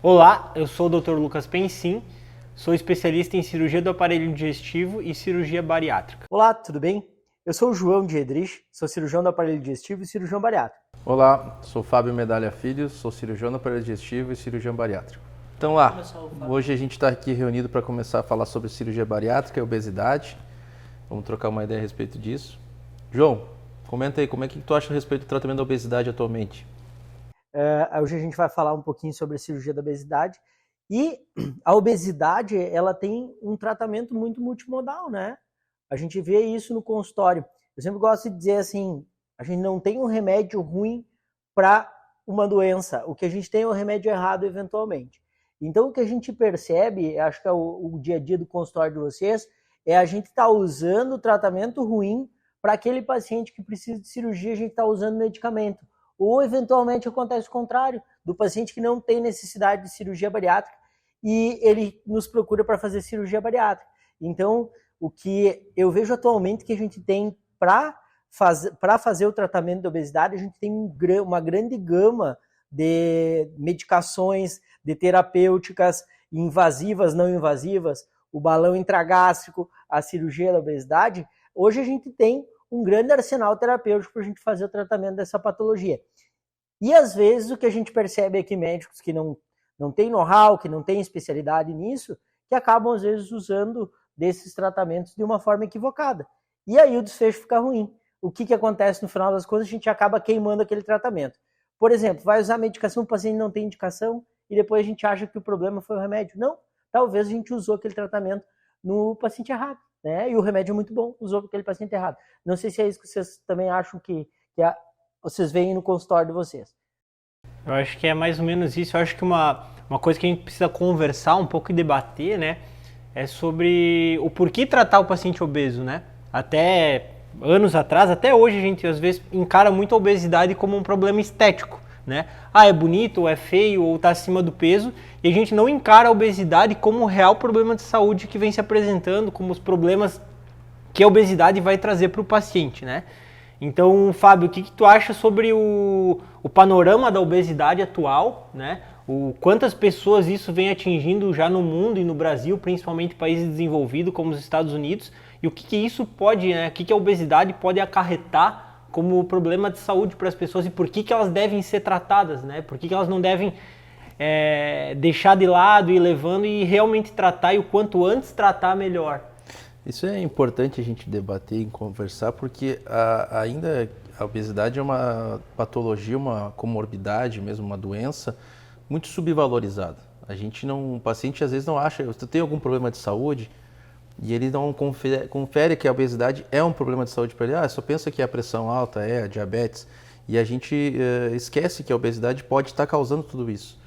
Olá, eu sou o Dr. Lucas Pensim, sou especialista em cirurgia do aparelho digestivo e cirurgia bariátrica. Olá, tudo bem? Eu sou o João Diedrich, sou cirurgião do aparelho digestivo e cirurgião bariátrico. Olá, sou Fábio Medalha Filho, sou cirurgião do aparelho digestivo e cirurgião bariátrico. Então lá, hoje a gente está aqui reunido para começar a falar sobre cirurgia bariátrica e obesidade. Vamos trocar uma ideia a respeito disso. João, comenta aí, como é que tu acha a respeito do tratamento da obesidade atualmente? Hoje a gente vai falar um pouquinho sobre a cirurgia da obesidade. E a obesidade, ela tem um tratamento muito multimodal, né? A gente vê isso no consultório. Eu sempre gosto de dizer assim, a gente não tem um remédio ruim para uma doença. O que a gente tem é o remédio errado eventualmente. Então o que a gente percebe, acho que é o dia a dia do consultório de vocês, é a gente estar usando o tratamento ruim para aquele paciente que precisa de cirurgia, a gente está usando medicamento. Ou, eventualmente, acontece o contrário, do paciente que não tem necessidade de cirurgia bariátrica e ele nos procura para fazer cirurgia bariátrica. Então, o que eu vejo atualmente que a gente tem para fazer o tratamento da obesidade, a gente tem uma grande gama de medicações, de terapêuticas invasivas, não invasivas, o balão intragástrico, a cirurgia da obesidade. Hoje a gente tem um grande arsenal terapêutico para a gente fazer o tratamento dessa patologia. E às vezes o que a gente percebe é que médicos que não têm know-how, que não têm especialidade nisso, que acabam às vezes usando desses tratamentos de uma forma equivocada. E aí o desfecho fica ruim. O que acontece no final das contas? A gente acaba queimando aquele tratamento. Por exemplo, vai usar medicação, o paciente não tem indicação e depois a gente acha que o problema foi o remédio. Não, talvez a gente usou aquele tratamento no paciente errado. Né? E o remédio é muito bom, usou aquele paciente errado. Não sei se é isso que vocês também acham que vocês veem no consultório de vocês. Eu acho que é mais ou menos isso. Eu acho que uma coisa que a gente precisa conversar um pouco e debater, né, é sobre o porquê tratar o paciente obeso, né? Até anos atrás, até hoje a gente às vezes encara muito a obesidade como um problema estético, né? Ah, é bonito, ou é feio, ou está acima do peso, e a gente não encara a obesidade como um real problema de saúde que vem se apresentando, como os problemas que a obesidade vai trazer para o paciente, né? Então, Fábio, o que tu acha sobre o panorama da obesidade atual, né? Quantas pessoas isso vem atingindo já no mundo e no Brasil, principalmente países desenvolvidos como os Estados Unidos, e o que isso pode, né? O que a obesidade pode acarretar como problema de saúde para as pessoas e por que elas devem ser tratadas, né? Por que elas não devem deixar de lado, ir levando e realmente tratar, e o quanto antes tratar, melhor. Isso é importante a gente debater e conversar, porque ainda a obesidade é uma patologia, uma comorbidade mesmo, uma doença muito subvalorizada. O paciente às vezes não acha, você tem algum problema de saúde e ele não confere que a obesidade é um problema de saúde para ele. Só pensa que é a pressão alta, é a diabetes, e a gente esquece que a obesidade pode estar causando tudo isso.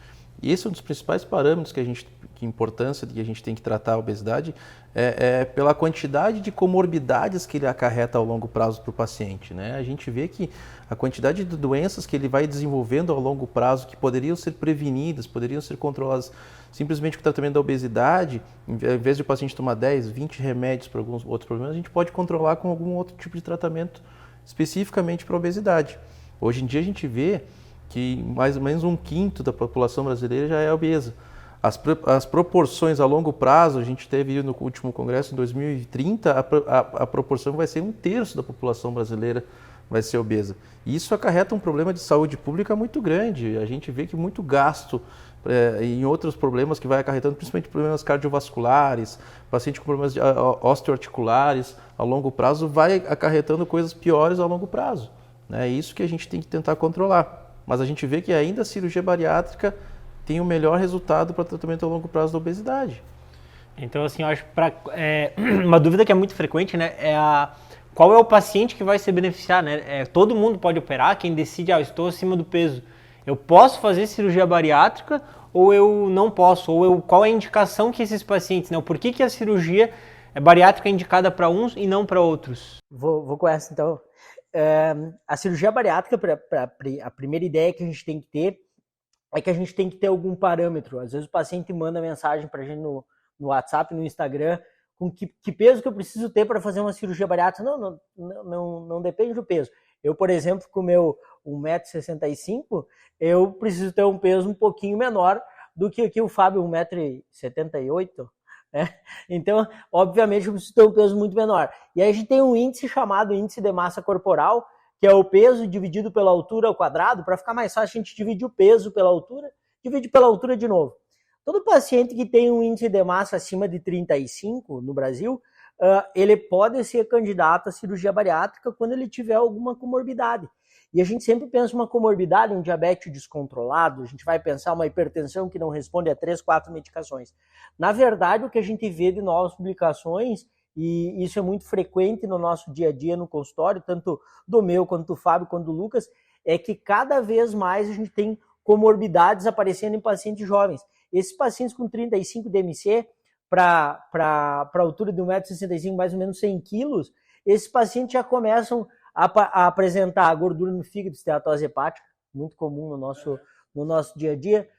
E esse é um dos principais parâmetros que importância que a gente tem que tratar a obesidade é pela quantidade de comorbidades que ele acarreta ao longo prazo para o paciente, né? A gente vê que a quantidade de doenças que ele vai desenvolvendo ao longo prazo, que poderiam ser prevenidas, poderiam ser controladas simplesmente com o tratamento da obesidade, em vez de o paciente tomar 10, 20 remédios para alguns outros problemas, a gente pode controlar com algum outro tipo de tratamento especificamente para a obesidade. Hoje em dia a gente vê que mais ou menos 1/5 da população brasileira já é obesa. As proporções a longo prazo, a gente teve no último congresso, em 2030, a proporção vai ser 1/3 da população brasileira vai ser obesa. E isso acarreta um problema de saúde pública muito grande. A gente vê que muito gasto em outros problemas que vai acarretando, principalmente problemas cardiovasculares, paciente com problemas osteoarticulares, a longo prazo, vai acarretando coisas piores a longo prazo. É isso que a gente tem que tentar controlar. Mas a gente vê que ainda a cirurgia bariátrica tem o melhor resultado para tratamento a longo prazo da obesidade. Então, assim, eu acho uma dúvida que é muito frequente, né? Qual é o paciente que vai se beneficiar, né? Todo mundo pode operar, quem decide, eu estou acima do peso. Eu posso fazer cirurgia bariátrica ou eu não posso? Qual é a indicação que esses pacientes, né? Por que a cirurgia bariátrica é indicada para uns e não para outros? Vou com essa, então. A cirurgia bariátrica, a primeira ideia que a gente tem que ter é que a gente tem que ter algum parâmetro. Às vezes o paciente manda mensagem para a gente no WhatsApp, no Instagram, com que peso que eu preciso ter para fazer uma cirurgia bariátrica. Não depende do peso. Eu, por exemplo, com o meu 1,65 m, eu preciso ter um peso um pouquinho menor do que aqui o Fábio, 1,78 m, né? Então, obviamente, eu preciso ter um peso muito menor. E aí a gente tem um índice chamado índice de massa corporal, que é o peso dividido pela altura ao quadrado. Para ficar mais fácil, a gente divide o peso pela altura, divide pela altura de novo. Todo paciente que tem um índice de massa acima de 35 no Brasil, ele pode ser candidato à cirurgia bariátrica quando ele tiver alguma comorbidade. E a gente sempre pensa uma comorbidade, um diabetes descontrolado, a gente vai pensar uma hipertensão que não responde a 3, 4 medicações. Na verdade, o que a gente vê de novas publicações, e isso é muito frequente no nosso dia a dia no consultório, tanto do meu, quanto do Fábio, quanto do Lucas, é que cada vez mais a gente tem comorbidades aparecendo em pacientes jovens. Esses pacientes com 35 DMC para a altura de 1,65 m, mais ou menos 100 quilos, esses pacientes já começam a apresentar gordura no fígado, esteatose hepática, muito comum no nosso dia a dia.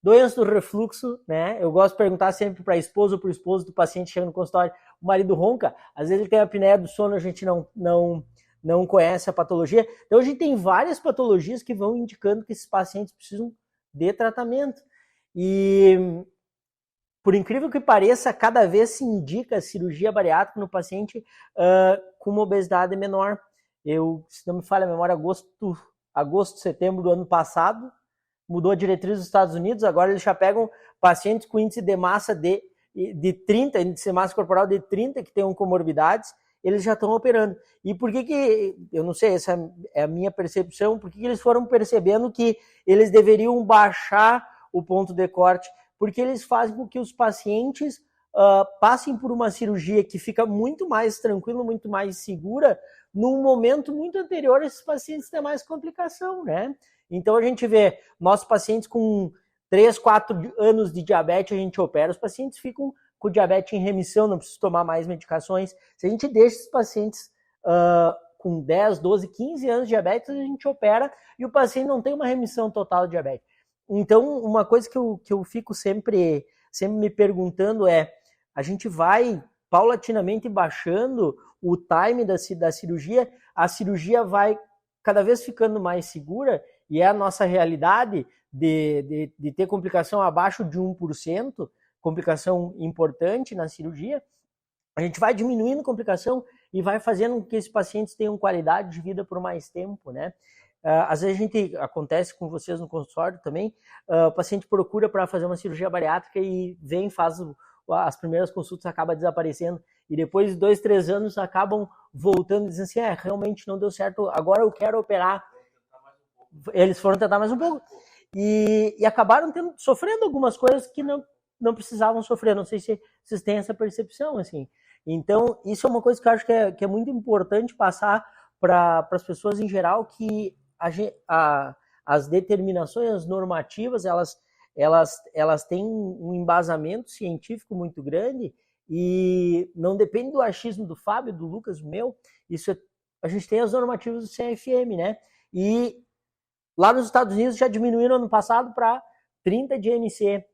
Doença do refluxo, né? Eu gosto de perguntar sempre para a esposa ou para o esposo do paciente chega no consultório, o marido ronca, às vezes ele tem apneia do sono, a gente não conhece a patologia. Então a gente tem várias patologias que vão indicando que esses pacientes precisam de tratamento. E por incrível que pareça, cada vez se indica cirurgia bariátrica no paciente com uma obesidade menor. Se não me falha a memória, agosto, setembro do ano passado, mudou a diretriz dos Estados Unidos, agora eles já pegam pacientes com índice de massa de 30, índice de massa corporal de 30, que tenham comorbidades, eles já estão operando. E por que eu não sei, essa é a minha percepção, por que eles foram percebendo que eles deveriam baixar o ponto de corte? Porque eles fazem com que os pacientes passem por uma cirurgia que fica muito mais tranquila, muito mais segura, num momento muito anterior, esses pacientes têm mais complicação, né? Então a gente vê nossos pacientes com 3, 4 anos de diabetes, a gente opera, os pacientes ficam com diabetes em remissão, não precisam tomar mais medicações. Se a gente deixa esses pacientes com 10, 12, 15 anos de diabetes, a gente opera e o paciente não tem uma remissão total de diabetes. Então, uma coisa que eu fico sempre me perguntando é, a gente vai paulatinamente baixando o time da cirurgia, a cirurgia vai cada vez ficando mais segura, e é a nossa realidade de ter complicação abaixo de 1%, complicação importante na cirurgia, a gente vai diminuindo complicação e vai fazendo com que esses pacientes tenham qualidade de vida por mais tempo, né? Às vezes acontece com vocês no consultório também, o paciente procura para fazer uma cirurgia bariátrica e faz as primeiras consultas, acaba desaparecendo, e depois de 2, 3 anos acabam voltando e dizendo assim, realmente não deu certo, agora eu quero operar. Eles foram tentar mais um pouco e acabaram sofrendo algumas coisas que não precisavam sofrer. Não sei se vocês têm essa percepção, assim. Então, isso é uma coisa que eu acho que é muito importante passar para as pessoas em geral, que as determinações, as normativas, elas têm um embasamento científico muito grande e não depende do achismo do Fábio, do Lucas, do meu. A gente tem as normativas do CFM, né? E lá nos Estados Unidos já diminuíram ano passado para 30 de NC.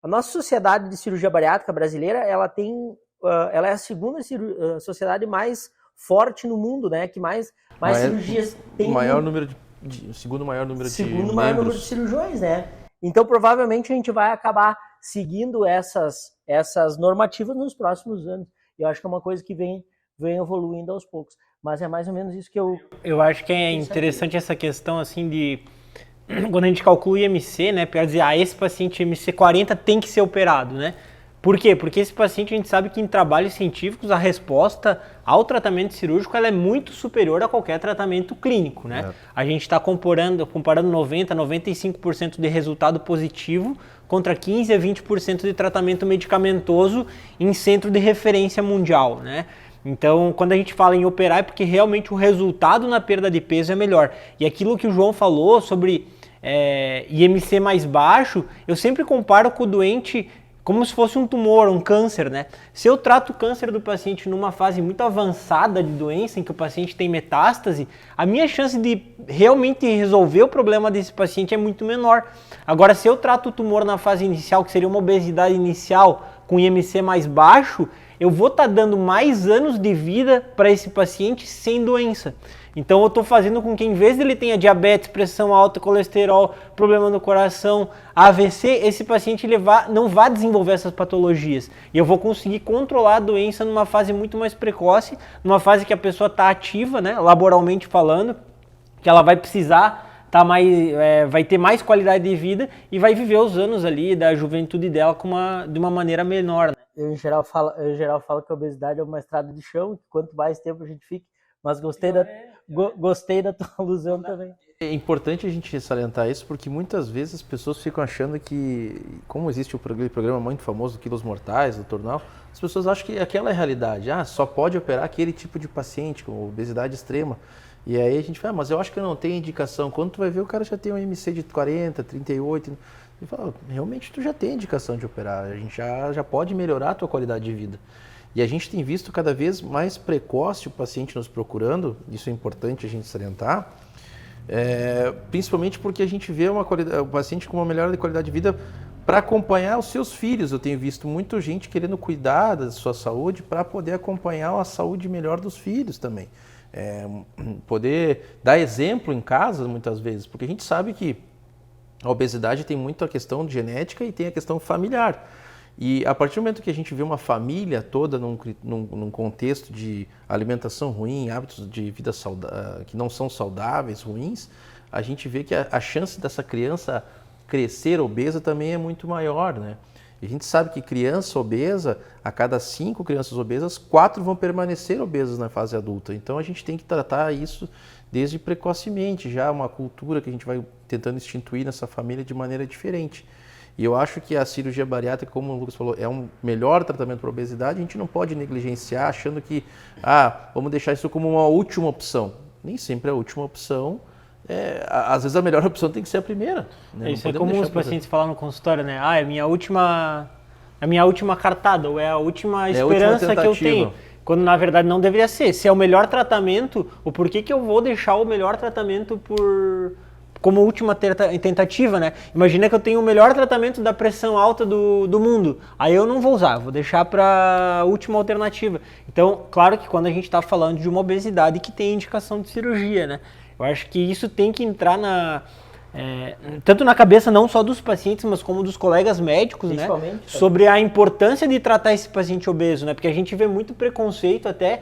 A nossa sociedade de cirurgia bariátrica brasileira, ela é a segunda sociedade mais forte no mundo, né? Que mais cirurgias tem. O segundo maior número de cirurgiões, né? Então, provavelmente, a gente vai acabar seguindo essas normativas nos próximos anos. Eu acho que é uma coisa que vem evoluindo aos poucos. Mas é mais ou menos isso que eu acho que é interessante essa questão, assim, de quando a gente calcula o IMC, né? Para dizer, esse paciente IMC 40 tem que ser operado, né? Por quê? Porque esse paciente, a gente sabe que em trabalhos científicos a resposta ao tratamento cirúrgico ela é muito superior a qualquer tratamento clínico, né? É. A gente está comparando 90%, 95% de resultado positivo contra 15% a 20% de tratamento medicamentoso em centro de referência mundial, né? Então, quando a gente fala em operar é porque realmente o resultado na perda de peso é melhor. E aquilo que o João falou sobre IMC mais baixo, eu sempre comparo com o doente como se fosse um tumor, um câncer, né? Se eu trato o câncer do paciente numa fase muito avançada de doença, em que o paciente tem metástase, a minha chance de realmente resolver o problema desse paciente é muito menor. Agora, se eu trato o tumor na fase inicial, que seria uma obesidade inicial com IMC mais baixo, eu vou estar dando mais anos de vida para esse paciente sem doença. Então eu estou fazendo com que, em vez dele tenha diabetes, pressão alta, colesterol, problema no coração, AVC, esse paciente não vá desenvolver essas patologias. E eu vou conseguir controlar a doença numa fase muito mais precoce, numa fase que a pessoa está ativa, né, laboralmente falando, que ela vai precisar vai ter mais qualidade de vida e vai viver os anos ali da juventude dela de uma maneira menor, né? Eu, em geral, falo que a obesidade é uma estrada de chão, que quanto mais tempo a gente fica, mas gostei da tua alusão também. É importante a gente salientar isso porque muitas vezes as pessoas ficam achando que, como existe o programa muito famoso do Quilos Mortais, do Tornal, as pessoas acham que aquela é a realidade. Só pode operar aquele tipo de paciente com obesidade extrema. E aí a gente fala, mas eu acho que eu não tenho indicação. Quando tu vai ver, o cara já tem um MC de 40, 38. E fala, realmente tu já tem indicação de operar. A gente já pode melhorar a tua qualidade de vida. E a gente tem visto cada vez mais precoce o paciente nos procurando, isso é importante a gente salientar, principalmente porque a gente vê o paciente com uma melhora de qualidade de vida para acompanhar os seus filhos. Eu tenho visto muita gente querendo cuidar da sua saúde para poder acompanhar a saúde melhor dos filhos também. Poder dar exemplo em casa muitas vezes, porque a gente sabe que a obesidade tem muito a questão de genética e tem a questão familiar. E a partir do momento que a gente vê uma família toda num contexto de alimentação ruim, hábitos de vida que não são saudáveis, ruins, a gente vê que a chance dessa criança crescer obesa também é muito maior, né? E a gente sabe que criança obesa, a cada 5 crianças obesas, 4 vão permanecer obesas na fase adulta. Então a gente tem que tratar isso desde precocemente, já uma cultura que a gente vai tentando instituir nessa família de maneira diferente. E eu acho que a cirurgia bariátrica, como o Lucas falou, é um melhor tratamento para a obesidade. A gente não pode negligenciar achando que, vamos deixar isso como uma última opção. Nem sempre a última opção. Às vezes a melhor opção tem que ser a primeira. Né? Isso é comum os pacientes falar no consultório, né? É a minha última cartada, ou é a última esperança que eu tenho. Quando na verdade não deveria ser. Se é o melhor tratamento, o porquê que eu vou deixar o melhor tratamento como última tentativa, né? Imagina que eu tenho o melhor tratamento da pressão alta do mundo. Aí eu não vou usar, vou deixar para última alternativa. Então, claro que quando a gente está falando de uma obesidade que tem indicação de cirurgia, né? Eu acho que isso tem que entrar tanto na cabeça não só dos pacientes, mas como dos colegas médicos, né? Sobre a importância de tratar esse paciente obeso, né? Porque a gente vê muito preconceito até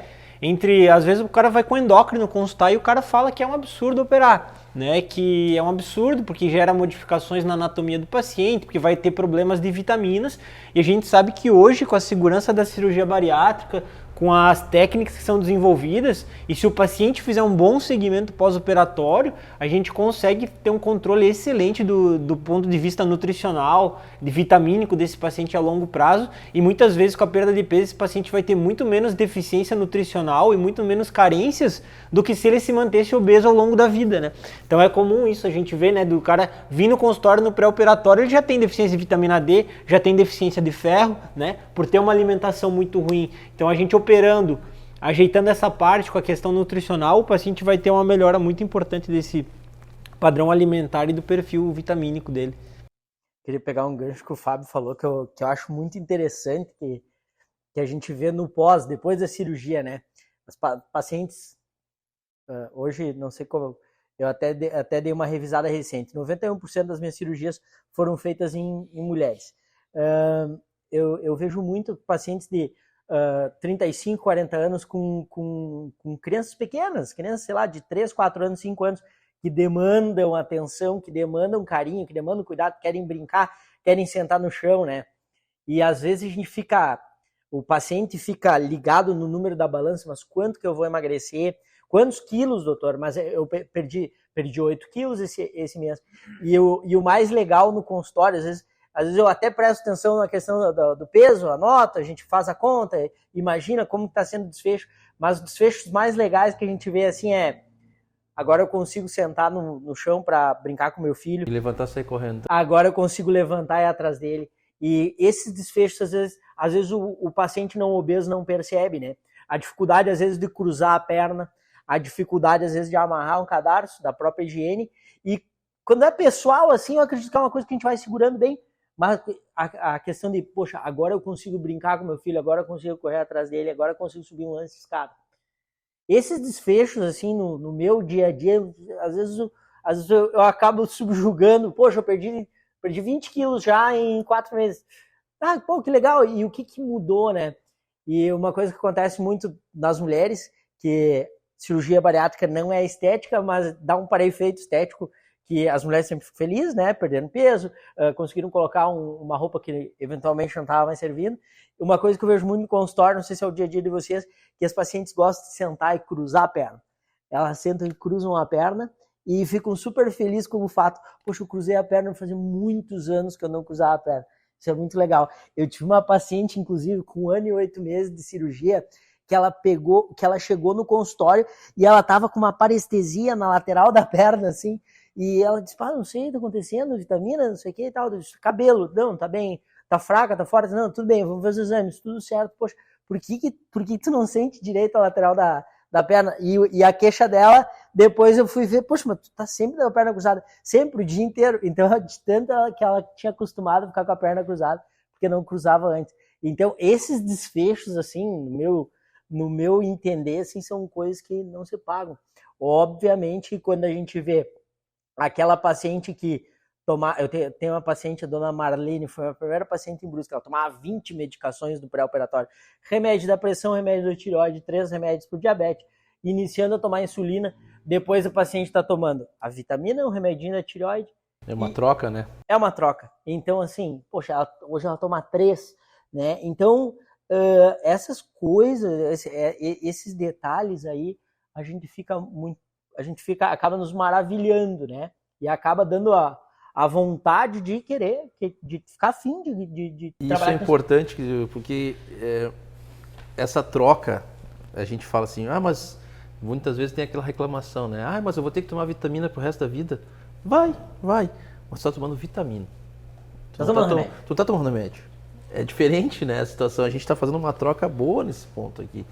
às vezes o cara vai com endócrino consultar e o cara fala que é um absurdo operar, né? Que é um absurdo porque gera modificações na anatomia do paciente, porque vai ter problemas de vitaminas, e a gente sabe que hoje, com a segurança da cirurgia bariátrica, com as técnicas que são desenvolvidas, e se o paciente fizer um bom segmento pós-operatório, a gente consegue ter um controle excelente do ponto de vista nutricional, de vitamínico desse paciente a longo prazo, e muitas vezes com a perda de peso esse paciente vai ter muito menos deficiência nutricional e muito menos carências do que se ele se mantesse obeso ao longo da vida, né? Então é comum isso, a gente vê, né, do cara vir no consultório no pré-operatório, ele já tem deficiência de vitamina D, já tem deficiência de ferro, né, por ter uma alimentação muito ruim. Então a gente operando, ajeitando essa parte com a questão nutricional, o paciente vai ter uma melhora muito importante desse padrão alimentar e do perfil vitamínico dele. Queria pegar um gancho que o Fábio falou, que eu acho muito interessante, que a gente vê no pós, depois da cirurgia, né? Os pacientes, hoje, não sei como, eu até dei uma revisada recente, 91% das minhas cirurgias foram feitas em mulheres. Eu vejo muito pacientes de 35, 40 anos com crianças pequenas, crianças, sei lá, de 3, 4 anos, 5 anos, que demandam atenção, que demandam carinho, que demandam cuidado, querem brincar, querem sentar no chão, né? E às vezes o paciente fica ligado no número da balança, mas quanto que eu vou emagrecer? Quantos quilos, doutor? Mas eu perdi 8 quilos esse mês. E o mais legal no consultório, às vezes eu até presto atenção na questão do peso, anoto, a gente faz a conta, imagina como está sendo o desfecho, mas os desfechos mais legais que a gente vê assim agora eu consigo sentar no chão para brincar com meu filho. E levantar e sair correndo. Agora eu consigo levantar e ir atrás dele. E esses desfechos, às vezes o paciente não obeso não percebe, né? A dificuldade, às vezes, de cruzar a perna, a dificuldade, às vezes, de amarrar um cadarço, da própria higiene. E quando é pessoal, assim, eu acredito que é uma coisa que a gente vai segurando bem. Mas a questão de, poxa, agora eu consigo brincar com meu filho, agora eu consigo correr atrás dele, agora eu consigo subir um lance de escada. esses desfechos, assim, no meu dia a dia, às vezes eu acabo subjugando, poxa, eu perdi 20 quilos já em 4 meses. Ah, pô, que legal, e o que mudou, né? E uma coisa que acontece muito nas mulheres, que cirurgia bariátrica não é estética, mas dá um para-efeito estético, que as mulheres sempre ficam felizes, né? Perdendo peso, conseguiram colocar uma roupa que eventualmente não estava mais servindo. Uma coisa que eu vejo muito no consultório, não sei se é o dia a dia de vocês, que as pacientes gostam de sentar e cruzar a perna. Elas sentam e cruzam a perna e ficam super felizes com o fato, poxa, eu cruzei a perna, fazia muitos anos que eu não cruzava a perna. Isso é muito legal. Eu tive uma paciente, inclusive, com 1 ano e 8 meses de cirurgia, que ela chegou no consultório e ela tava com uma parestesia na lateral da perna, assim, e ela disse, não sei o que tá acontecendo, vitamina, não sei o que e tal, cabelo, não, tá bem, tá fraca, tá forte, não, tudo bem, vamos fazer os exames, tudo certo, poxa, por que tu não sente direito a lateral da perna? E a queixa dela, depois eu fui ver, poxa, mas tu tá sempre com a perna cruzada, sempre, o dia inteiro, então de tanto que ela tinha acostumado a ficar com a perna cruzada, porque não cruzava antes. Então, esses desfechos, assim, no meu entender, assim, são coisas que não se pagam. Obviamente, quando a gente vê aquela paciente que eu tenho uma paciente, a dona Marlene, foi a primeira paciente em Brusque, ela tomava 20 medicações do pré-operatório, remédio da pressão, remédio da tireoide, 3 remédios para o diabetes, iniciando a tomar insulina, depois a paciente está tomando a vitamina, o remedinho da tireoide. É uma troca, né? É uma troca. Então, assim, poxa, hoje ela toma 3, né? Então, essas coisas, esses detalhes aí, a gente acaba nos maravilhando, né? E acaba dando a vontade de querer, de ficar afim de trabalhar. Isso é importante, porque essa troca, a gente fala assim, mas muitas vezes tem aquela reclamação, né? Mas eu vou ter que tomar vitamina pro resto da vida. Vai. Mas você tá tomando vitamina. Tu não tá tomando remédio. É diferente, né, a situação. A gente está fazendo uma troca boa nesse ponto aqui.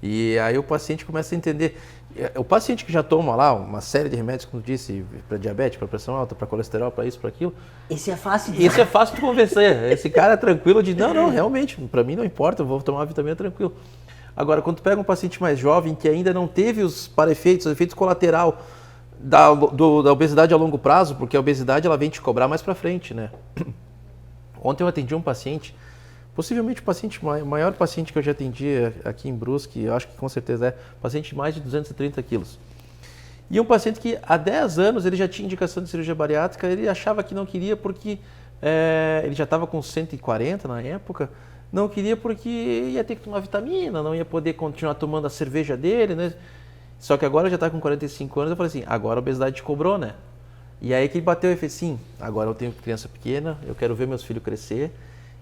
E aí o paciente começa a entender. O paciente que já toma lá uma série de remédios, como eu disse, para diabetes, para pressão alta, para colesterol, para isso, para aquilo. Esse é fácil de convencer. Esse cara é tranquilo de, não, realmente, para mim não importa, eu vou tomar uma vitamina tranquilo. Agora, quando tu pega um paciente mais jovem que ainda não teve os para-efeitos, os efeitos colaterais da obesidade a longo prazo, porque a obesidade ela vem te cobrar mais para frente, né? Ontem eu atendi um paciente, possivelmente o maior paciente que eu já atendi aqui em Brusque, eu acho que com certeza paciente de mais de 230 quilos. E um paciente que há 10 anos ele já tinha indicação de cirurgia bariátrica, ele achava que não queria porque ele já estava com 140 na época, não queria porque ia ter que tomar vitamina, não ia poder continuar tomando a cerveja dele, né? Só que agora já está com 45 anos, eu falei assim, agora a obesidade te cobrou, né? E aí que ele bateu e fez, sim, agora eu tenho criança pequena, eu quero ver meus filhos crescer,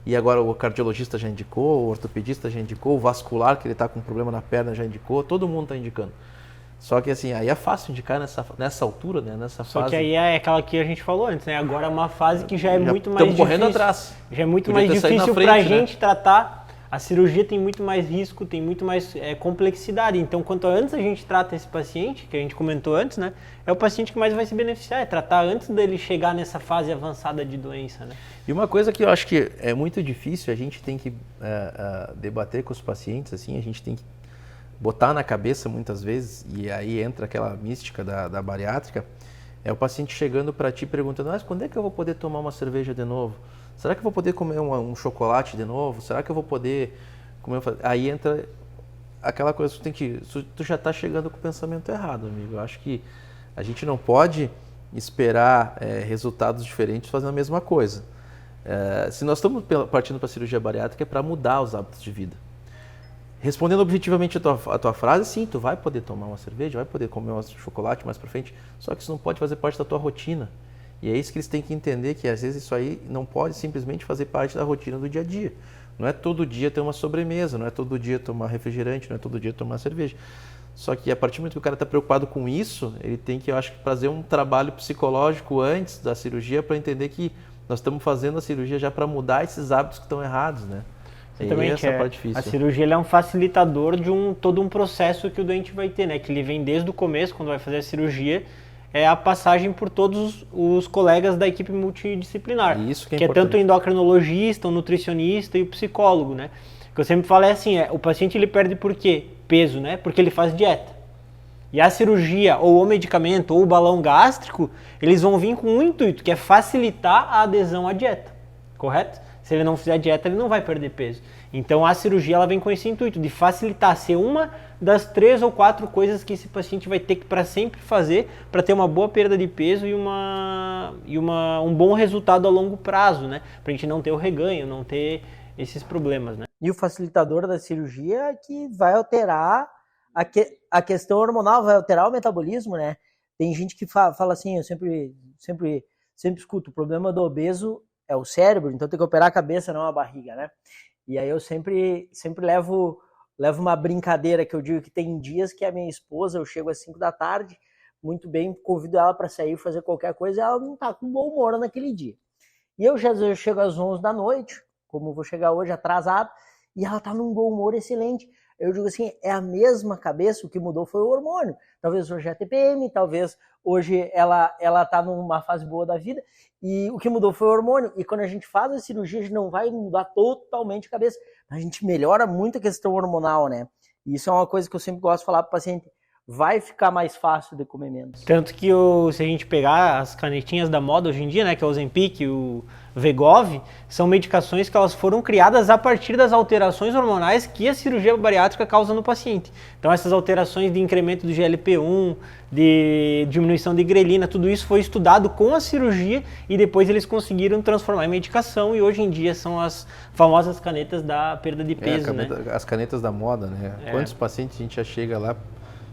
e agora o cardiologista já indicou, o ortopedista já indicou, o vascular, que ele está com problema na perna, já indicou, todo mundo está indicando. Só que assim, aí é fácil indicar nessa altura, né? Nessa fase. Só que aí é aquela que a gente falou antes, né? Agora é uma fase que já é muito mais difícil. Estamos correndo atrás. Já é muito mais difícil para a gente tratar. A cirurgia tem muito mais risco, tem muito mais complexidade. Então, quanto antes a gente trata esse paciente, que a gente comentou antes, né? É o paciente que mais vai se beneficiar, é tratar antes dele chegar nessa fase avançada de doença, né? E uma coisa que eu acho que é muito difícil, a gente tem que debater com os pacientes, assim, a gente tem que botar na cabeça muitas vezes, e aí entra aquela mística da bariátrica, é o paciente chegando para ti perguntando, mas quando é que eu vou poder tomar uma cerveja de novo? Será que eu vou poder comer um chocolate de novo? Será que eu vou poder comer... Aí entra aquela coisa, tu já está chegando com o pensamento errado, amigo. Eu acho que a gente não pode esperar resultados diferentes fazendo a mesma coisa. Se nós estamos partindo para a cirurgia bariátrica é para mudar os hábitos de vida. Respondendo objetivamente a tua frase, sim, tu vai poder tomar uma cerveja, vai poder comer um chocolate mais para frente, só que isso não pode fazer parte da tua rotina. E é isso que eles têm que entender, que às vezes isso aí não pode simplesmente fazer parte da rotina do dia a dia. Não é todo dia ter uma sobremesa, não é todo dia tomar refrigerante, não é todo dia tomar cerveja. Só que a partir do momento que o cara está preocupado com isso, ele tem que, eu acho, fazer um trabalho psicológico antes da cirurgia para entender que nós estamos fazendo a cirurgia já para mudar esses hábitos que estão errados, né? Também essa é a parte difícil. A cirurgia é um facilitador de todo um processo que o doente vai ter, né? Que ele vem desde o começo, quando vai fazer a cirurgia, é a passagem por todos os colegas da equipe multidisciplinar. Isso que é tanto o endocrinologista, o nutricionista e o psicólogo, né? O que eu sempre falo é assim, o paciente ele perde por quê? Peso, né? Porque ele faz dieta. E a cirurgia, ou o medicamento, ou o balão gástrico, eles vão vir com um intuito, que é facilitar a adesão à dieta, correto? Se ele não fizer dieta, ele não vai perder peso. Então a cirurgia ela vem com esse intuito de facilitar, ser uma das 3 ou 4 coisas que esse paciente vai ter que para sempre fazer para ter uma boa perda de peso e um bom resultado a longo prazo, né? Para a gente não ter o reganho, não ter esses problemas, né? E o facilitador da cirurgia é que vai alterar a questão hormonal, vai alterar o metabolismo, né? Tem gente que fala assim, eu sempre escuto, o problema do obeso é o cérebro, então tem que operar a cabeça, não a barriga, né? E aí eu sempre levo uma brincadeira que eu digo que tem dias que a minha esposa, eu chego às 5 da tarde, muito bem, convido ela para sair, fazer qualquer coisa, e ela não tá com bom humor naquele dia. E eu já chego às 11 da noite, como vou chegar hoje atrasado, e ela tá num bom humor excelente. Eu digo assim, é a mesma cabeça, o que mudou foi o hormônio. Talvez hoje é a TPM, talvez hoje ela tá numa fase boa da vida, e o que mudou foi o hormônio. E quando a gente faz a cirurgia, a gente não vai mudar totalmente a cabeça, a gente melhora muito a questão hormonal, né? E isso é uma coisa que eu sempre gosto de falar para o paciente, vai ficar mais fácil de comer menos. Tanto que se a gente pegar as canetinhas da moda hoje em dia, né, que é o Ozempic, o Wegovy, são medicações que elas foram criadas a partir das alterações hormonais que a cirurgia bariátrica causa no paciente. Então essas alterações de incremento do GLP-1, de diminuição de grelina, tudo isso foi estudado com a cirurgia e depois eles conseguiram transformar em medicação e hoje em dia são as famosas canetas da perda de peso, né? As canetas da moda, né? Quantos pacientes a gente já chega lá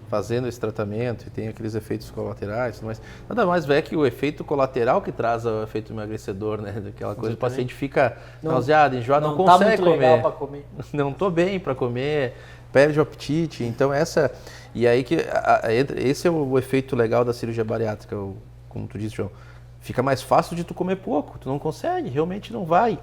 fazendo esse tratamento e tem aqueles efeitos colaterais, mas nada mais é que o efeito colateral que traz o efeito emagrecedor, né? Daquela coisa, o paciente fica nauseado, enjoado, não consegue tá muito legal para comer. Não estou bem para comer, perde o apetite. Então e aí que esse é o efeito legal da cirurgia bariátrica, como tu disse, João. Fica mais fácil de tu comer pouco, tu não consegue, realmente não vai.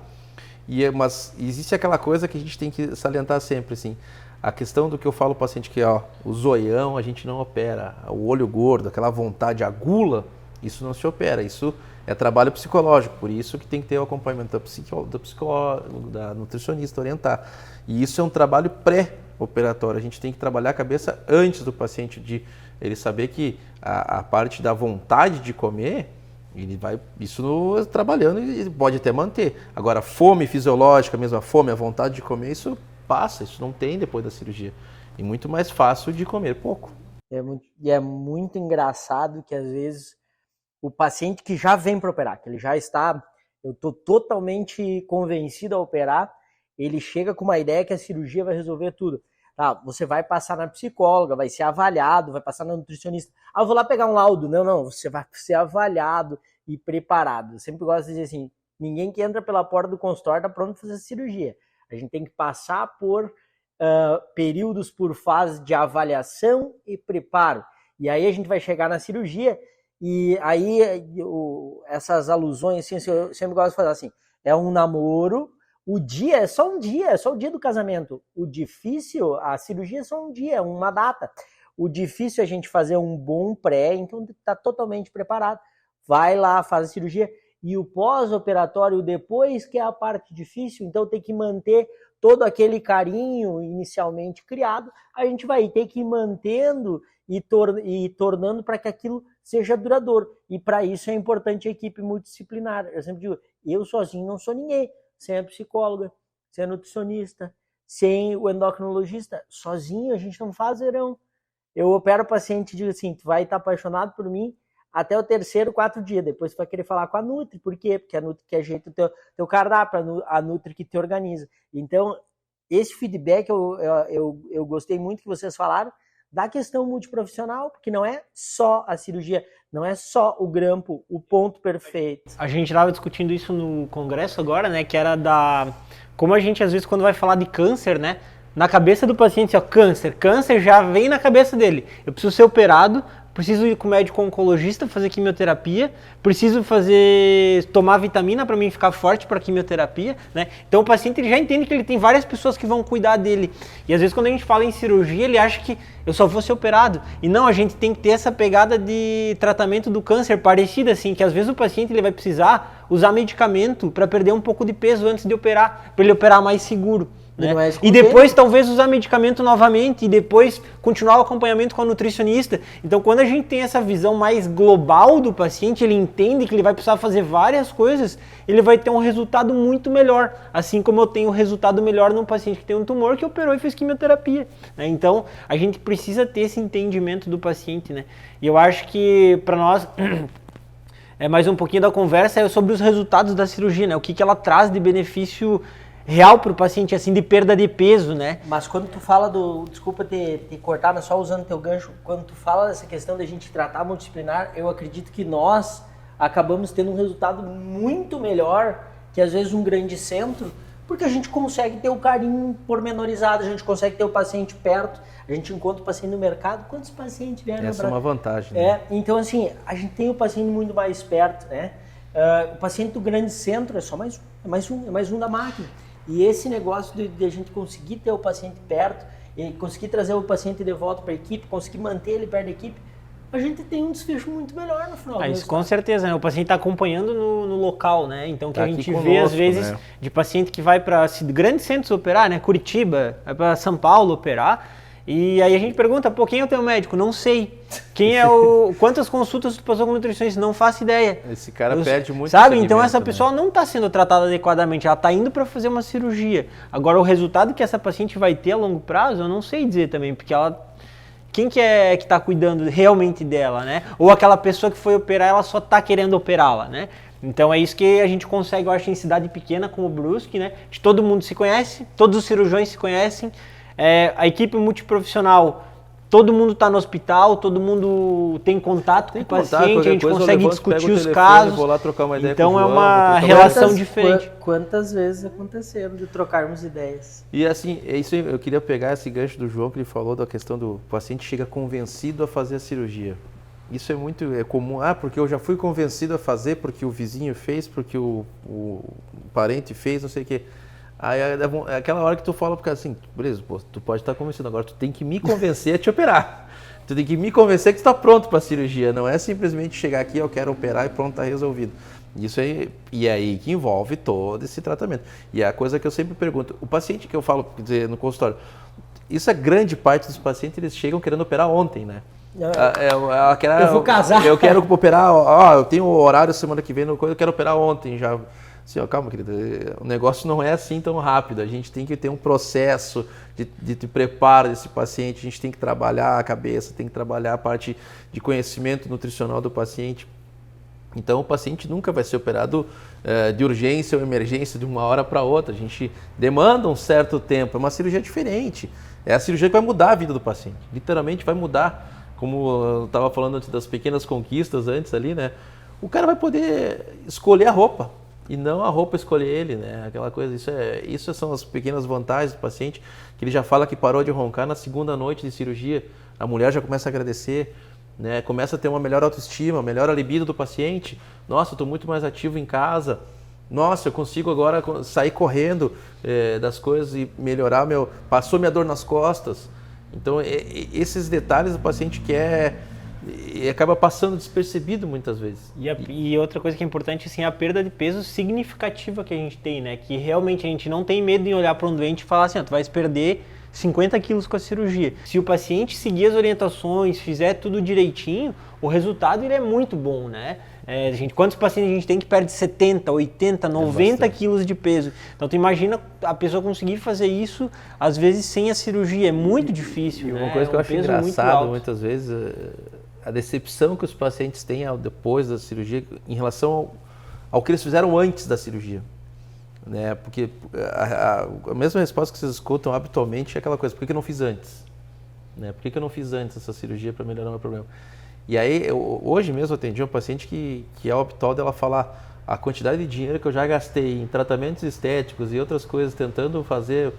Mas existe aquela coisa que a gente tem que salientar sempre, assim. A questão do que eu falo para o paciente que o zoião a gente não opera, o olho gordo, aquela vontade, a gula, isso não se opera, isso é trabalho psicológico, por isso que tem que ter o acompanhamento da psicólogo, da nutricionista, orientar. E isso é um trabalho pré-operatório, a gente tem que trabalhar a cabeça antes do paciente, de ele saber que a parte da vontade de comer, ele vai isso trabalhando e pode até manter. Agora, fome fisiológica, mesmo a fome, a vontade de comer, isso passa, isso não tem depois da cirurgia. E muito mais fácil de comer pouco. É muito engraçado que às vezes o paciente que já vem para operar, que ele já está, eu estou totalmente convencido a operar, ele chega com uma ideia que a cirurgia vai resolver tudo. Tá, você vai passar na psicóloga, vai ser avaliado, vai passar na nutricionista. Eu vou lá pegar um laudo. Não, você vai ser avaliado e preparado. Eu sempre gosto de dizer assim, ninguém que entra pela porta do consultório está pronto para fazer cirurgia. A gente tem que passar por períodos, por fases de avaliação e preparo. E aí a gente vai chegar na cirurgia e aí essas alusões, assim, eu sempre gosto de falar assim, é um namoro, o dia é só um dia, é só o dia do casamento. O difícil, a cirurgia é só um dia, é uma data. O difícil é a gente fazer um bom pré, então está totalmente preparado. Vai lá, faz a cirurgia. E o pós-operatório depois, que é a parte difícil, então tem que manter todo aquele carinho inicialmente criado, a gente vai ter que ir mantendo e tornando para que aquilo seja duradouro. E para isso é importante a equipe multidisciplinar. Eu sempre digo, eu sozinho não sou ninguém, sem a psicóloga, sem a nutricionista, sem o endocrinologista, sozinho a gente não faz verão. Eu opero o paciente e digo assim, tu vai estar apaixonado por mim até o 3º, 4 dias, depois tu vai querer falar com a Nutri, por quê? Porque a Nutri que ajeita o teu cardápio, a Nutri que te organiza. Então, esse feedback eu gostei muito que vocês falaram, da questão multiprofissional, porque não é só a cirurgia, não é só o grampo, o ponto perfeito. A gente estava discutindo isso no congresso agora, né, que era como a gente às vezes quando vai falar de câncer, né, na cabeça do paciente, câncer já vem na cabeça dele, eu preciso ser operado, preciso ir com o médico oncologista fazer quimioterapia, preciso tomar vitamina para mim ficar forte para quimioterapia, né? Então o paciente ele já entende que ele tem várias pessoas que vão cuidar dele. E às vezes quando a gente fala em cirurgia, ele acha que eu só vou ser operado. E não, a gente tem que ter essa pegada de tratamento do câncer parecida assim, que às vezes o paciente ele vai precisar usar medicamento para perder um pouco de peso antes de operar, para ele operar mais seguro. né? não é E depois talvez usar medicamento novamente e depois continuar o acompanhamento com a nutricionista. Então quando a gente tem essa visão mais global do paciente, ele entende que ele vai precisar fazer várias coisas, ele vai ter um resultado muito melhor, assim como eu tenho um resultado melhor num paciente que tem um tumor que operou e fez quimioterapia, né? Então a gente precisa ter esse entendimento do paciente, né? E eu acho que para nós mais um pouquinho da conversa é sobre os resultados da cirurgia, né? O que ela traz de benefício real para o paciente, assim, de perda de peso, né? Mas quando tu fala desculpa te cortar, mas só usando teu gancho, quando tu fala dessa questão da gente tratar multidisciplinar, eu acredito que nós acabamos tendo um resultado muito melhor que às vezes um grande centro, porque a gente consegue ter o carinho pormenorizado, a gente consegue ter o paciente perto, a gente encontra o paciente no mercado. Quantos pacientes vieram? Essa é uma vantagem, né? Então assim, a gente tem o paciente muito mais perto, né? O paciente do grande centro é só mais um da máquina. E esse negócio de a gente conseguir ter o paciente perto, e conseguir trazer o paciente de volta para a equipe, conseguir manter ele perto da equipe, a gente tem um desfecho muito melhor no final. Isso com certeza, né? O paciente está acompanhando no local, né? Então que tá a gente conosco, vê às vezes, né? De paciente que vai para grandes centros operar, né? Curitiba, vai para São Paulo operar. E aí a gente pergunta, pô, quem é o teu médico? Não sei. Quem é quantas consultas tu passou com nutricionista? Não faço ideia. Esse cara perde muito. Sabe? Então essa né? pessoa não está sendo tratada adequadamente, ela está indo para fazer uma cirurgia. Agora o resultado que essa paciente vai ter a longo prazo, eu não sei dizer também, porque quem que está cuidando realmente dela, né? Ou aquela pessoa que foi operar, ela só está querendo operá-la, né? Então é isso que a gente consegue, eu acho, em cidade pequena como Brusque, né? De todo mundo se conhece, todos os cirurgiões se conhecem, a equipe multiprofissional, todo mundo está no hospital, todo mundo tem contato com o paciente, a gente consegue discutir os casos. Vou lá trocar uma ideia então com o é João, uma relação diferente. Quantas vezes aconteceram de trocarmos ideias? E assim, é isso aí, eu queria pegar esse gancho do João que ele falou da questão do paciente chega convencido a fazer a cirurgia. Isso é comum, porque eu já fui convencido a fazer, porque o vizinho fez, porque o parente fez, não sei o quê. Aí é aquela hora que tu fala, porque assim, beleza, pô, tu pode estar convencido, agora tu tem que me convencer a te operar. Tu tem que me convencer que tu está pronto para a cirurgia, não é simplesmente chegar aqui, eu quero operar e pronto, está resolvido. Isso aí, e é aí que envolve todo esse tratamento. E é a coisa que eu sempre pergunto, o paciente que eu falo, quer dizer, no consultório, isso é grande parte dos pacientes, eles chegam querendo operar ontem, né? Eu vou casar. Eu quero operar, eu tenho horário semana que vem, eu quero operar ontem já. Assim, calma, querida, o negócio não é assim tão rápido, a gente tem que ter um processo de preparo desse paciente, a gente tem que trabalhar a cabeça, tem que trabalhar a parte de conhecimento nutricional do paciente. Então o paciente nunca vai ser operado de urgência ou emergência de uma hora para outra, a gente demanda um certo tempo, é uma cirurgia diferente, é a cirurgia que vai mudar a vida do paciente, literalmente vai mudar, como eu estava falando antes das pequenas conquistas antes ali, né? O cara vai poder escolher a roupa, e não a roupa escolher ele, né? Aquela coisa, isso são as pequenas vantagens do paciente, que ele já fala que parou de roncar na segunda noite de cirurgia, a mulher já começa a agradecer, né? Começa a ter uma melhor autoestima, melhor a libido do paciente. Nossa, eu estou muito mais ativo em casa. Nossa, eu consigo agora sair correndo das coisas e melhorar passou minha dor nas costas. Então, esses detalhes o paciente quer e acaba passando despercebido muitas vezes. E outra coisa que é importante, assim, é a perda de peso significativa que a gente tem, né? Que realmente a gente não tem medo em olhar para um doente e falar assim, tu vai perder 50 quilos com a cirurgia. Se o paciente seguir as orientações, fizer tudo direitinho, o resultado ele é muito bom, né? Quantos pacientes a gente tem que perde 70, 80, 90 quilos de peso? Então tu imagina a pessoa conseguir fazer isso, às vezes sem a cirurgia, é muito difícil, e né? uma coisa que eu acho engraçado muitas vezes, a decepção que os pacientes têm depois da cirurgia em relação ao que eles fizeram antes da cirurgia. Né? Porque a mesma resposta que vocês escutam habitualmente é aquela coisa, por que eu não fiz antes? Né? Por que eu não fiz antes essa cirurgia para melhorar o meu problema? E aí, hoje mesmo eu atendi uma paciente que é optou dela falar a quantidade de dinheiro que eu já gastei em tratamentos estéticos e outras coisas, tentando fazer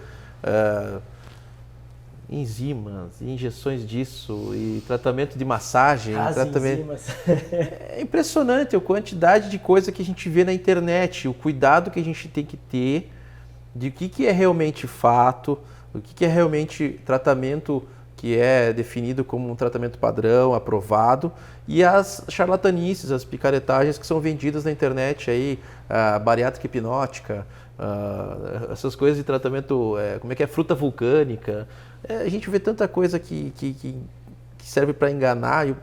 enzimas, injeções disso e tratamento de massagem. Enzimas. É impressionante a quantidade de coisa que a gente vê na internet, o cuidado que a gente tem que ter de o que é realmente fato, o que é realmente tratamento que é definido como um tratamento padrão, aprovado, e as charlatanices, as picaretagens que são vendidas na internet, aí, a bariátrica hipnótica, essas coisas de tratamento, como é que é, fruta vulcânica. A gente vê tanta coisa que serve para enganar e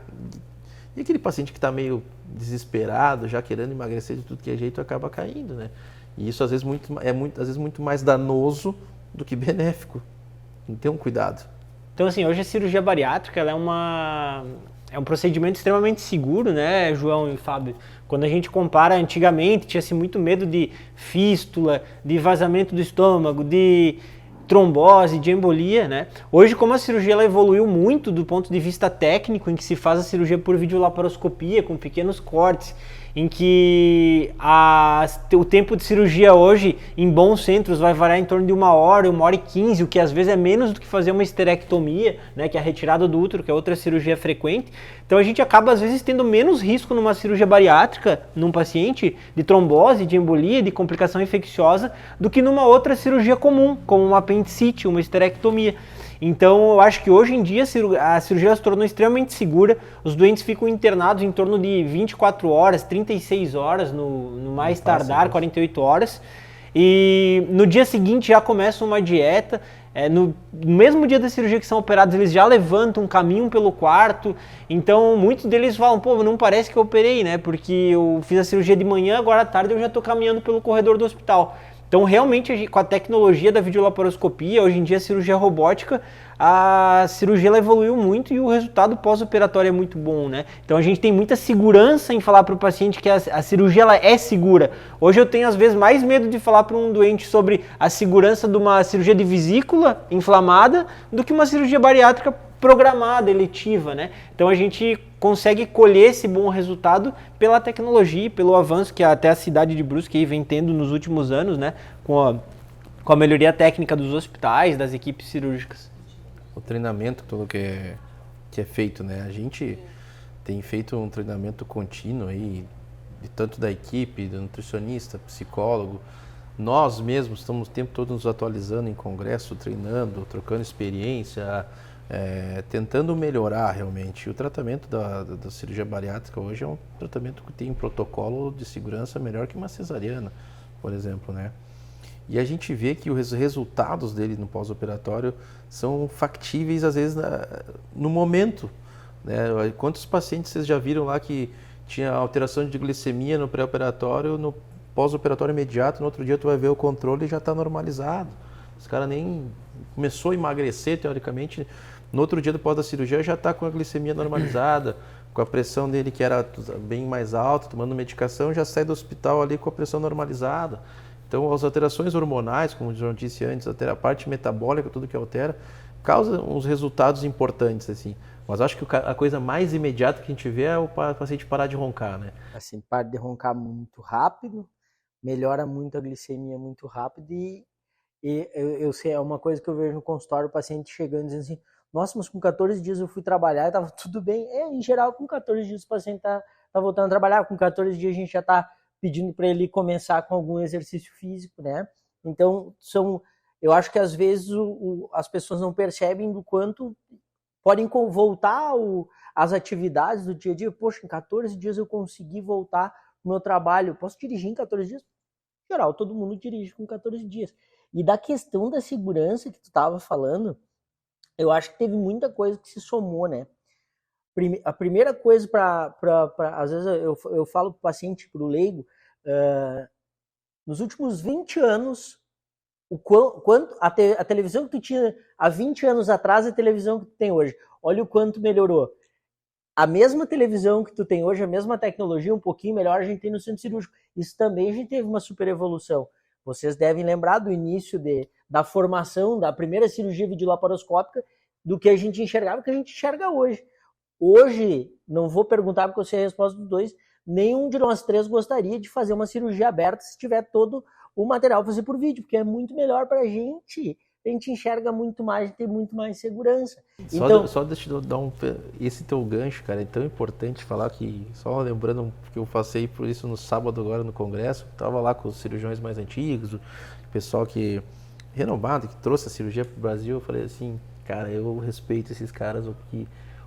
aquele paciente que está meio desesperado, já querendo emagrecer de tudo que é jeito, acaba caindo, né? E isso às vezes às vezes muito mais danoso do que benéfico. Então, cuidado. Então, assim, hoje a cirurgia bariátrica ela é um procedimento extremamente seguro, né, João e Fábio? Quando a gente compara antigamente, tinha-se muito medo de fístula, de vazamento do estômago, de trombose, de embolia, né? Hoje, como a cirurgia ela evoluiu muito do ponto de vista técnico, em que se faz a cirurgia por videolaparoscopia, com pequenos cortes, em que o tempo de cirurgia hoje, em bons centros, vai variar em torno de 1 hora e 15, o que às vezes é menos do que fazer uma esterectomia, né, que é a retirada do útero, que é outra cirurgia frequente. Então a gente acaba às vezes tendo menos risco numa cirurgia bariátrica, num paciente, de trombose, de embolia, de complicação infecciosa, do que numa outra cirurgia comum, como uma apendicite, uma esterectomia. Então, eu acho que hoje em dia a cirurgia se tornou extremamente segura, os doentes ficam internados em torno de 24 horas, 36 horas, no mais tardar, 48 horas, e no dia seguinte já começa uma dieta. No mesmo dia da cirurgia que são operados, eles já levantam, caminham pelo quarto. Então muitos deles falam, pô, não parece que eu operei, né? Porque eu fiz a cirurgia de manhã, agora à tarde eu já estou caminhando pelo corredor do hospital. Então realmente com a tecnologia da videolaparoscopia, hoje em dia a cirurgia robótica, a cirurgia ela evoluiu muito e o resultado pós-operatório é muito bom, né? Então a gente tem muita segurança em falar para o paciente que a cirurgia ela é segura. Hoje eu tenho às vezes mais medo de falar para um doente sobre a segurança de uma cirurgia de vesícula inflamada do que uma cirurgia bariátrica programada, eletiva, né? Então a gente consegue colher esse bom resultado pela tecnologia e pelo avanço que até a cidade de Brusque vem tendo nos últimos anos, né? Com a melhoria técnica dos hospitais, das equipes cirúrgicas. O treinamento, tudo que é feito, né? A gente tem feito um treinamento contínuo aí, de tanto da equipe, do nutricionista, psicólogo. Nós mesmos estamos o tempo todo nos atualizando em congresso, treinando, trocando experiência, tentando melhorar realmente. O tratamento da cirurgia bariátrica hoje é um tratamento que tem um protocolo de segurança melhor que uma cesariana, por exemplo, né? E a gente vê que os resultados dele no pós-operatório são factíveis, às vezes, no momento, né? Quantos pacientes vocês já viram lá que tinha alteração de glicemia no pré-operatório, no pós-operatório imediato, no outro dia tu vai ver o controle e já está normalizado. Os caras nem começou a emagrecer, teoricamente, no outro dia depois da cirurgia já está com a glicemia normalizada, com a pressão dele que era bem mais alta, tomando medicação, já sai do hospital ali com a pressão normalizada. Então, as alterações hormonais, como o João disse antes, a parte metabólica, tudo que altera, causa uns resultados importantes, assim. Mas acho que a coisa mais imediata que a gente vê é o paciente parar de roncar, né? Assim, para de roncar muito rápido, melhora muito a glicemia muito rápido e eu sei, é uma coisa que eu vejo no consultório, o paciente chegando dizendo assim, nossa, mas com 14 dias eu fui trabalhar e estava tudo bem. Em geral, com 14 dias o paciente tá voltando a trabalhar, com 14 dias a gente já está pedindo para ele começar com algum exercício físico, né? Então, eu acho que às vezes as pessoas não percebem do quanto podem voltar às atividades do dia a dia. Poxa, em 14 dias eu consegui voltar pro meu trabalho. Posso dirigir em 14 dias? Em geral, todo mundo dirige com 14 dias. E da questão da segurança que tu estava falando, eu acho que teve muita coisa que se somou, né? A primeira coisa às vezes eu falo para o paciente, para o leigo, nos últimos 20 anos, quanto a televisão que tu tinha há 20 anos atrás e a televisão que tu tem hoje, olha o quanto melhorou. A mesma televisão que tu tem hoje, a mesma tecnologia, um pouquinho melhor a gente tem no centro cirúrgico. Isso também a gente teve uma super evolução. Vocês devem lembrar do início da formação da primeira cirurgia videolaparoscópica, do que a gente enxergava, que a gente enxerga hoje. Hoje, não vou perguntar porque eu sei a resposta dos dois, nenhum de nós três gostaria de fazer uma cirurgia aberta se tiver todo o material para fazer por vídeo, porque é muito melhor para a gente enxerga muito mais, tem muito mais segurança. Só deixa eu dar esse teu gancho, cara, é tão importante falar que, só lembrando que eu passei por isso no sábado agora no congresso, estava lá com os cirurgiões mais antigos, o pessoal que renomado, que trouxe a cirurgia para o Brasil, eu falei assim, cara, eu respeito esses caras,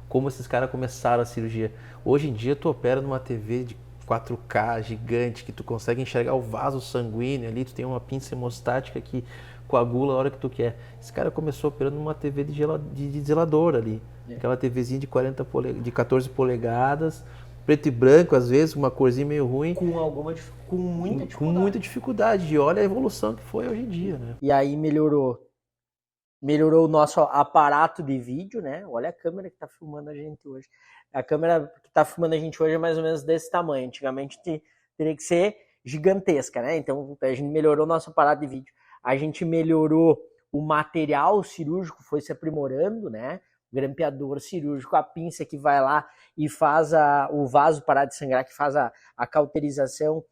como esses caras começaram a cirurgia. Hoje em dia tu opera numa TV de 4K gigante, que tu consegue enxergar o vaso sanguíneo ali, tu tem uma pinça hemostática que coagula a hora que tu quer. Esse cara começou operando numa TV de zelador ali, aquela TVzinha de 14 polegadas, preto e branco às vezes, uma corzinha meio ruim. Com muita dificuldade. Com muita dificuldade. E olha a evolução que foi hoje em dia, né? E aí melhorou o nosso aparato de vídeo, né? Olha a câmera que tá filmando a gente hoje. A câmera que tá filmando a gente hoje é mais ou menos desse tamanho. Antigamente teria que ser gigantesca, né? Então a gente melhorou o nosso aparato de vídeo. A gente melhorou o material cirúrgico, foi se aprimorando, né? O grampeador cirúrgico, a pinça que vai lá e faz o vaso parar de sangrar, que faz a cauterização.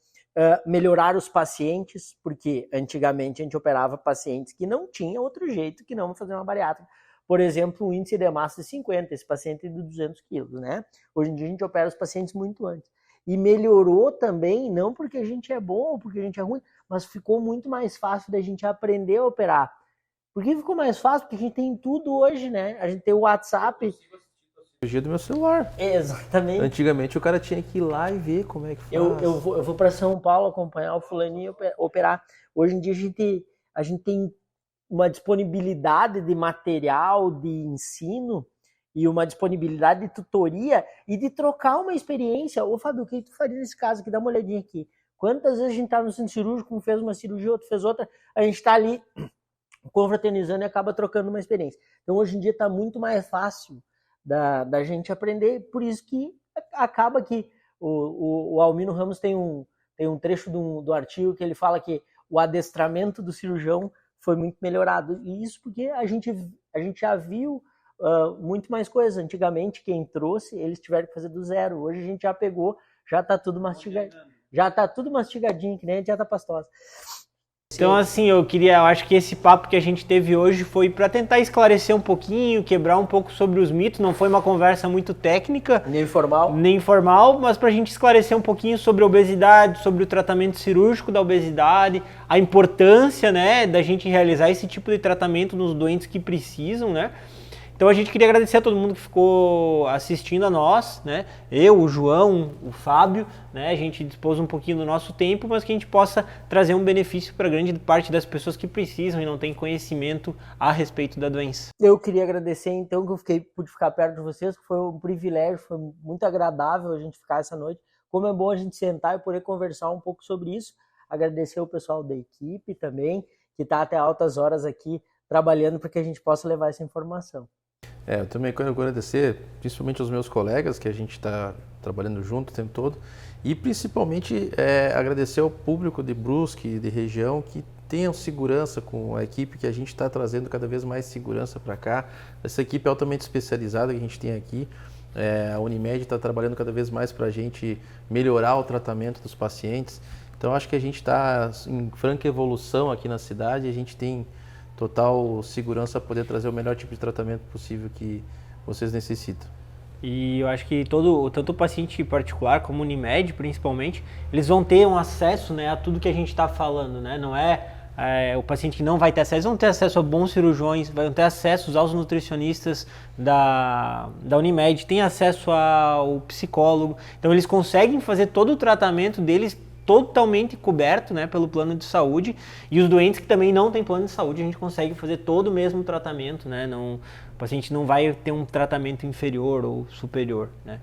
Melhorar os pacientes, porque antigamente a gente operava pacientes que não tinha outro jeito que não fazer uma bariátrica. Por exemplo, um índice de massa de 50, esse paciente de 200 quilos, né? Hoje em dia a gente opera os pacientes muito antes. E melhorou também, não porque a gente é bom ou porque a gente é ruim, mas ficou muito mais fácil da gente aprender a operar. Por que ficou mais fácil? Porque a gente tem tudo hoje, né? A gente tem o WhatsApp. Do meu celular. Exatamente. Antigamente o cara tinha que ir lá e ver como é que faz. Eu vou para São Paulo acompanhar o fulaninho operar. Hoje em dia a gente tem uma disponibilidade de material de ensino e uma disponibilidade de tutoria e de trocar uma experiência. Ô Fábio, o que tu faria nesse caso aqui? Dá uma olhadinha aqui. Quantas vezes a gente tá no centro cirúrgico, um fez uma cirurgia, outro fez outra, a gente tá ali confraternizando e acaba trocando uma experiência. Então hoje em dia tá muito mais fácil da gente aprender, por isso que acaba que o Almino Ramos tem um trecho do artigo que ele fala que o adestramento do cirurgião foi muito melhorado, e isso porque a gente já viu muito mais coisas. Antigamente quem trouxe, eles tiveram que fazer do zero, hoje a gente já pegou, já tá tudo mastigadinho, que nem a dieta pastosa. Então, assim, eu acho que esse papo que a gente teve hoje foi para tentar esclarecer um pouquinho, quebrar um pouco sobre os mitos. Não foi uma conversa muito técnica, Nem formal, mas para a gente esclarecer um pouquinho sobre a obesidade, sobre o tratamento cirúrgico da obesidade, a importância, né, da gente realizar esse tipo de tratamento nos doentes que precisam, né? Então a gente queria agradecer a todo mundo que ficou assistindo a nós, né? Eu, o João, o Fábio, né? A gente dispôs um pouquinho do nosso tempo, mas que a gente possa trazer um benefício para grande parte das pessoas que precisam e não têm conhecimento a respeito da doença. Eu queria agradecer então que eu pude ficar perto de vocês, que foi um privilégio, foi muito agradável a gente ficar essa noite. Como é bom a gente sentar e poder conversar um pouco sobre isso. Agradecer o pessoal da equipe também, que está até altas horas aqui trabalhando para que a gente possa levar essa informação. Eu também quero agradecer, principalmente aos meus colegas, que a gente está trabalhando junto o tempo todo, e principalmente agradecer ao público de Brusque, de região, que tenham segurança com a equipe, que a gente está trazendo cada vez mais segurança para cá. Essa equipe altamente especializada que a gente tem aqui, a Unimed está trabalhando cada vez mais para a gente melhorar o tratamento dos pacientes. Então acho que a gente está em franca evolução aqui na cidade, a gente tem total segurança para poder trazer o melhor tipo de tratamento possível que vocês necessitam. E eu acho que tanto o paciente particular como o Unimed, principalmente, eles vão ter um acesso, né, a tudo que a gente está falando, né? Não o paciente que não vai ter acesso, vão ter acesso a bons cirurgiões, vão ter acesso aos nutricionistas da Unimed, tem acesso ao psicólogo. Então eles conseguem fazer todo o tratamento deles totalmente coberto, né, pelo plano de saúde, e os doentes que também não têm plano de saúde, a gente consegue fazer todo o mesmo tratamento, né, o paciente não vai ter um tratamento inferior ou superior, né.